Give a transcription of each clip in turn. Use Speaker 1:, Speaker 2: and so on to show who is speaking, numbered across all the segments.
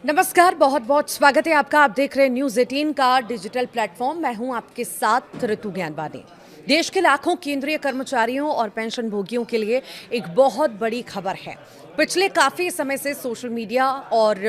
Speaker 1: नमस्कार, बहुत बहुत स्वागत है आपका। आप देख रहे हैं न्यूज़ 18 का डिजिटल प्लेटफॉर्म। मैं हूं आपके साथ ऋतु ज्ञानवानी। देश के लाखों केंद्रीय कर्मचारियों और पेंशन भोगियों के लिए एक बहुत बड़ी खबर है। पिछले काफ़ी समय से सोशल मीडिया और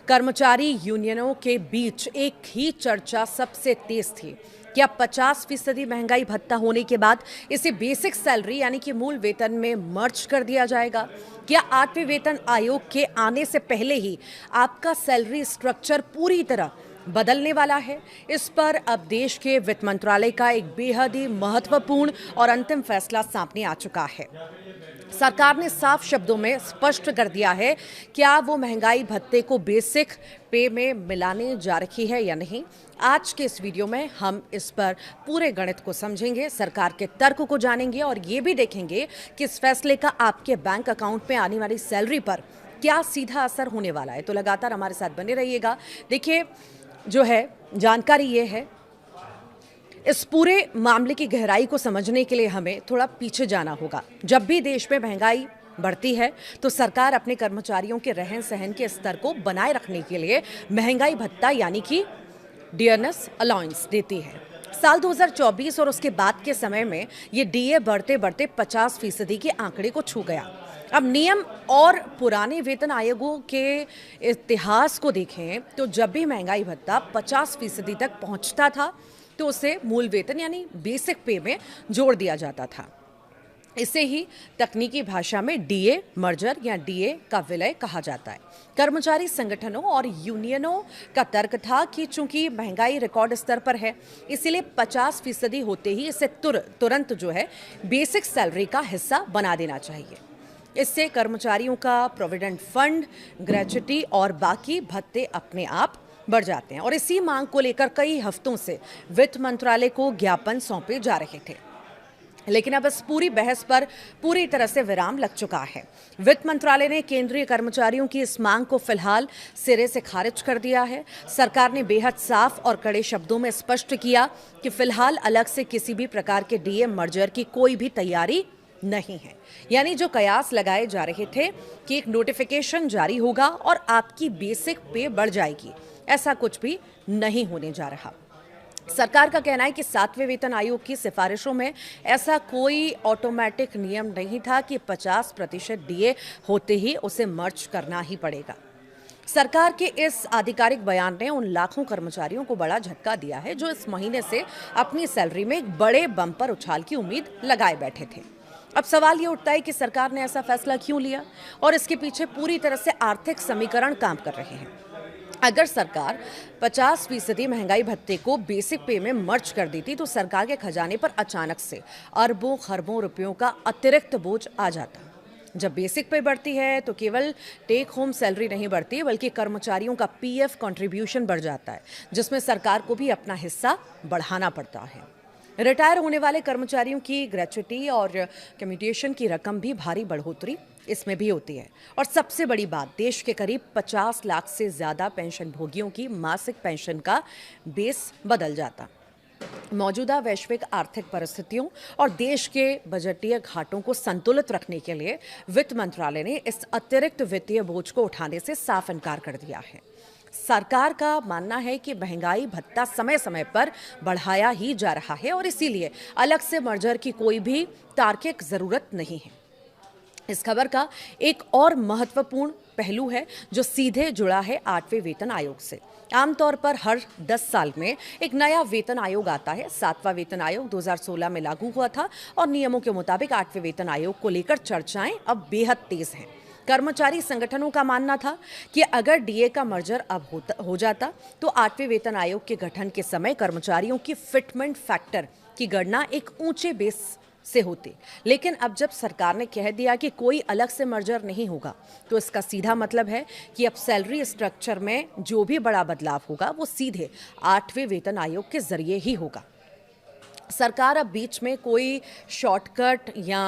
Speaker 1: कर्मचारी यूनियनों के बीच एक ही चर्चा सबसे तेज थी। क्या 50% महंगाई भत्ता होने के बाद इसे बेसिक सैलरी यानी कि मूल वेतन में मर्ज कर दिया जाएगा? क्या 8वें वेतन आयोग के आने से पहले ही आपका सैलरी स्ट्रक्चर पूरी तरह बदलने वाला है? इस पर अब देश के वित्त मंत्रालय का एक बेहद ही महत्वपूर्ण और अंतिम फैसला सामने आ चुका है। सरकार ने साफ शब्दों में स्पष्ट कर दिया है क्या वो महंगाई भत्ते को बेसिक पे में मिलाने जा रही है या नहीं। आज के इस वीडियो में हम इस पर पूरे गणित को समझेंगे, सरकार के तर्क को जानेंगे और ये भी देखेंगे कि इस फैसले का आपके बैंक अकाउंट में आने वाली सैलरी पर क्या सीधा असर होने वाला है। तो लगातार हमारे साथ बने रहिएगा। देखिए, जो है जानकारी ये है, इस पूरे मामले की गहराई को समझने के लिए हमें थोड़ा पीछे जाना होगा। जब भी देश में महंगाई बढ़ती है तो सरकार अपने कर्मचारियों के रहन सहन के स्तर को बनाए रखने के लिए महंगाई भत्ता यानी कि डियरनेस अलाउंस देती है। साल 2024 और उसके बाद के समय में ये डीए बढ़ते बढ़ते 50% के आंकड़े को छू गया। अब नियम और पुराने वेतन आयोगों के इतिहास को देखें तो जब भी महंगाई भत्ता 50% तक पहुंचता था तो उसे मूल वेतन यानी बेसिक पे में जोड़ दिया जाता था। इसे ही तकनीकी भाषा में डीए मर्जर या डीए का विलय कहा जाता है। कर्मचारी संगठनों और यूनियनों का तर्क था कि चूंकि महंगाई रिकॉर्ड स्तर पर है, इसीलिए 50% होते ही इसे तुरंत जो है बेसिक सैलरी का हिस्सा बना देना चाहिए। इससे कर्मचारियों का प्रोविडेंट फंड, ग्रेच्युटी और बाकी भत्ते अपने आप बढ़ जाते हैं। और इसी मांग को लेकर कई हफ्तों से वित्त मंत्रालय को ज्ञापन सौंपे जा रहे थे, लेकिन अब इस पूरी बहस पर पूरी तरह से विराम लग चुका है। वित्त मंत्रालय ने केंद्रीय कर्मचारियों की इस मांग को फिलहाल सिरे से खारिज कर दिया है। सरकार ने बेहद साफ और कड़े शब्दों में स्पष्ट किया कि फिलहाल अलग से किसी भी प्रकार के डीए मर्जर की कोई भी तैयारी नहीं है। यानी जो कयास लगाए जा रहे थे कि एक नोटिफिकेशन जारी होगा और आपकी बेसिक पे बढ़ जाएगी, ऐसा कुछ भी नहीं होने जा रहा। सरकार का कहना है कि 7वें वेतन आयोग की सिफारिशों में ऐसा कोई ऑटोमेटिक नियम नहीं था कि 50% डीए होते ही उसे मर्ज करना ही पड़ेगा। सरकार के इस आधिकारिक बयान ने उन लाखों कर्मचारियों को बड़ा झटका दिया है जो इस महीने से अपनी सैलरी में एक बड़े बम्पर उछाल की उम्मीद लगाए बैठे थे। अब सवाल ये उठता है कि सरकार ने ऐसा फैसला क्यों लिया और इसके पीछे पूरी तरह से आर्थिक समीकरण काम कर रहे हैं। अगर सरकार 50% महंगाई भत्ते को बेसिक पे में मर्ज कर देती तो सरकार के खजाने पर अचानक से अरबों खरबों रुपयों का अतिरिक्त बोझ आ जाता। जब बेसिक पे बढ़ती है तो केवल टेक होम सैलरी नहीं बढ़ती बल्कि कर्मचारियों का पीएफ कंट्रीब्यूशन बढ़ जाता है, जिसमें सरकार को भी अपना हिस्सा बढ़ाना पड़ता है। रिटायर होने वाले कर्मचारियों की ग्रेच्युटी और कम्यूटेशन की रकम भी भारी बढ़ोतरी इसमें भी होती है। और सबसे बड़ी बात, देश के करीब 50 लाख से ज्यादा पेंशन भोगियों की मासिक पेंशन का बेस बदल जाता। मौजूदा वैश्विक आर्थिक परिस्थितियों और देश के बजटीय घाटों को संतुलित रखने के लिए वित्त मंत्रालय ने इस अतिरिक्त वित्तीय बोझ को उठाने से साफ इनकार कर दिया है। सरकार का मानना है कि महंगाई भत्ता समय समय पर बढ़ाया ही जा रहा है और इसीलिए अलग से मर्जर की कोई भी तार्किक जरूरत नहीं है। इस खबर का एक और महत्वपूर्ण पहलू है जो सीधे जुड़ा है 8वें वेतन आयोग से। आमतौर पर हर 10 साल में एक नया वेतन आयोग आता है। 7वां वेतन आयोग 2016 में लागू हुआ था और नियमों के मुताबिक 8वें वेतन आयोग को लेकर चर्चाएं अब बेहद तेज हैं। कर्मचारी संगठनों का मानना था कि अगर डीए का मर्जर अब हो जाता तो 8वें वेतन आयोग के गठन के समय कर्मचारियों की फिटमेंट फैक्टर की गणना एक ऊंचे बेस से होती। लेकिन अब जब सरकार ने कह दिया कि कोई अलग से मर्जर नहीं होगा तो इसका सीधा मतलब है कि अब सैलरी स्ट्रक्चर में जो भी बड़ा बदलाव होगा वो सीधे 8वें वेतन आयोग के जरिए ही होगा। सरकार अब बीच में कोई शॉर्टकट या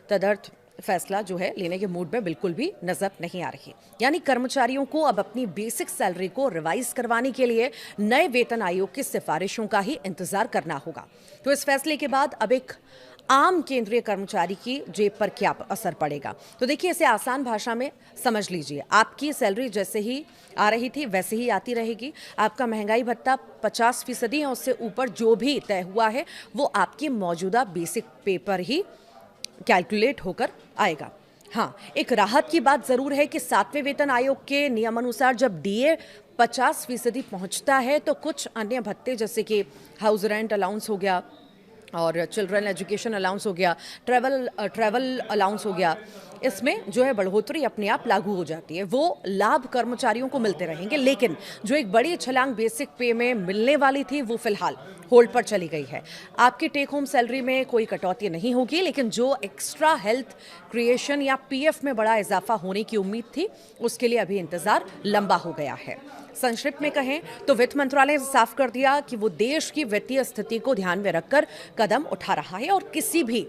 Speaker 1: तदर्थ फैसला जो है लेने के मूड में बिल्कुल भी नजर नहीं आ रही। यानी कर्मचारियों को अब अपनी बेसिक सैलरी को रिवाइज करवाने के लिए नए वेतन आयोग की सिफारिशों का ही इंतजार करना होगा। तो इस फैसले के बाद अब एक आम केंद्रीय कर्मचारी की जेब पर क्या असर पड़ेगा। तो देखिए, इसे आसान भाषा में समझ लीजिए। आपकी सैलरी जैसे ही आ रही थी वैसे ही आती रहेगी। आपका महंगाई भत्ता 50% या उससे ऊपर जो भी तय हुआ है वो आपकी मौजूदा बेसिक पे पर ही कैलकुलेट होकर आएगा। हाँ, एक राहत की बात जरूर है कि 7वें वेतन आयोग के नियमानुसार जब डीए 50% पहुंचता है तो कुछ अन्य भत्ते जैसे कि हाउस रेंट अलाउंस हो गया और चिल्ड्रन एजुकेशन अलाउंस हो गया, ट्रैवल अलाउंस हो गया, इसमें जो है बढ़ोतरी अपने आप लागू हो जाती है। वो लाभ कर्मचारियों को मिलते रहेंगे, लेकिन जो एक बड़ी छलांग बेसिक पे में मिलने वाली थी वो फिलहाल होल्ड पर चली गई है। आपकी टेक होम सैलरी में कोई कटौती नहीं होगी, लेकिन जो एक्स्ट्रा हेल्थ क्रिएशन या पीएफ में बड़ा इजाफा होने की उम्मीद थी उसके लिए अभी इंतजार लंबा हो गया है। संक्षिप्त में कहें तो वित्त मंत्रालय ने साफ कर दिया कि वो देश की वित्तीय स्थिति को ध्यान में रखकर कदम उठा रहा है और किसी भी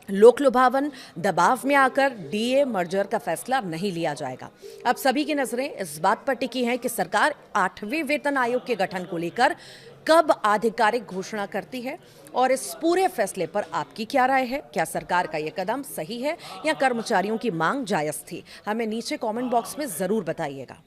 Speaker 1: लोक लुभावन दबाव में आकर डीए मर्जर का फैसला नहीं लिया जाएगा। अब सभी की नजरें इस बात पर टिकी हैं कि सरकार 8वें वेतन आयोग के गठन को लेकर कब आधिकारिक घोषणा करती है और इस पूरे फैसले पर आपकी क्या राय है। क्या सरकार का यह कदम सही है या कर्मचारियों की मांग जायज थी? हमें नीचे कमेंट बॉक्स में जरूर बताइएगा।